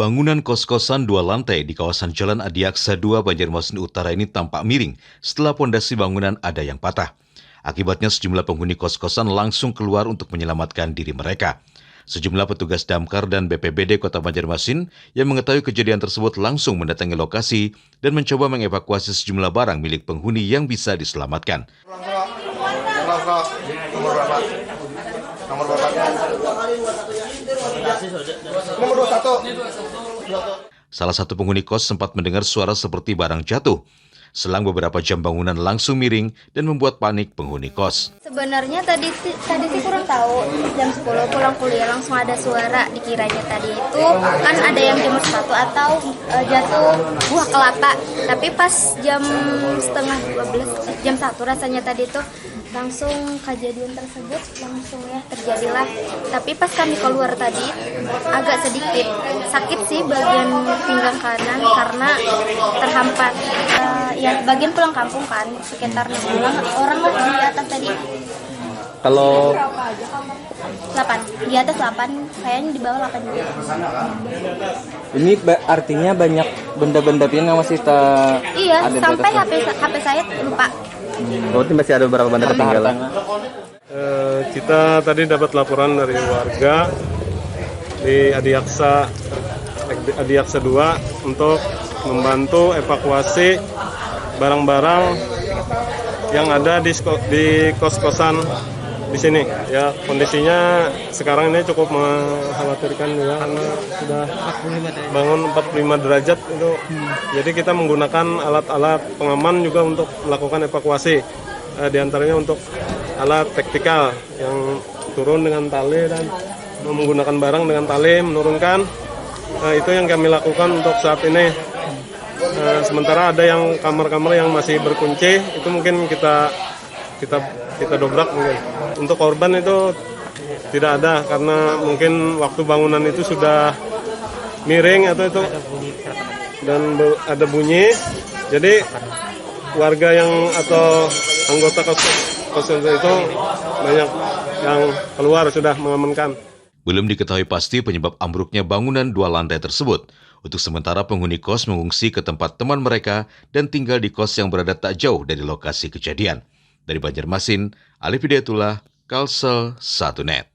Bangunan kos-kosan 2 lantai di kawasan Jalan Adiaksa 2 Banjarmasin Utara ini tampak miring setelah pondasi bangunan ada yang patah. Akibatnya sejumlah penghuni kos-kosan langsung keluar untuk menyelamatkan diri mereka. Sejumlah petugas damkar dan BPBD Kota Banjarmasin yang mengetahui kejadian tersebut langsung mendatangi lokasi dan mencoba mengevakuasi sejumlah barang milik penghuni yang bisa diselamatkan. Nomor 21. Salah satu penghuni kos sempat mendengar suara seperti barang jatuh. Selang beberapa jam bangunan langsung miring dan membuat panik penghuni kos. Sebenarnya tadi sih kurang tahu, jam 10 pulang kuliah langsung ada suara, dikiranya tadi itu kan ada yang jam 1 atau jatuh buah kelapa. Tapi pas jam setengah 12, jam 1 rasanya tadi itu langsung kejadian tersebut langsung ya terjadilah. Tapi pas kami keluar tadi agak sedikit sakit sih bagian pinggang kanan karena terhampat. Ya bagian pulang kampung kan sekitar 6 orang lah di atas tadi. Kalau 8, di atas 8, saya di bawah 8 juga. ini artinya banyak benda-benda yang masih Iya, ada sampai HP saya lupa. Berarti masih ada beberapa benda ketinggalan. Kita tadi dapat laporan dari warga di Adiaksa 2 untuk membantu evakuasi barang-barang yang ada di kos-kosan di sini. Ya, kondisinya sekarang ini cukup mengkhawatirkan ya, karena sudah bangun 45 derajat itu. Jadi kita menggunakan alat-alat pengaman juga untuk melakukan evakuasi. Di antaranya untuk alat taktikal yang turun dengan tali dan menggunakan barang dengan tali menurunkan. Itu yang kami lakukan untuk saat ini. Sementara ada yang kamar-kamar yang masih berkunci, itu mungkin kita dobrak mungkin. Untuk korban itu tidak ada karena mungkin waktu bangunan itu sudah miring atau itu dan ada bunyi. Jadi warga yang atau anggota kos itu banyak yang keluar sudah mengamankan. Belum diketahui pasti penyebab ambruknya bangunan 2 lantai tersebut. Untuk sementara penghuni kos mengungsi ke tempat teman mereka dan tinggal di kos yang berada tak jauh dari lokasi kejadian. Dari Banjarmasin, Alif Hidayatullah, Kalsel 1net.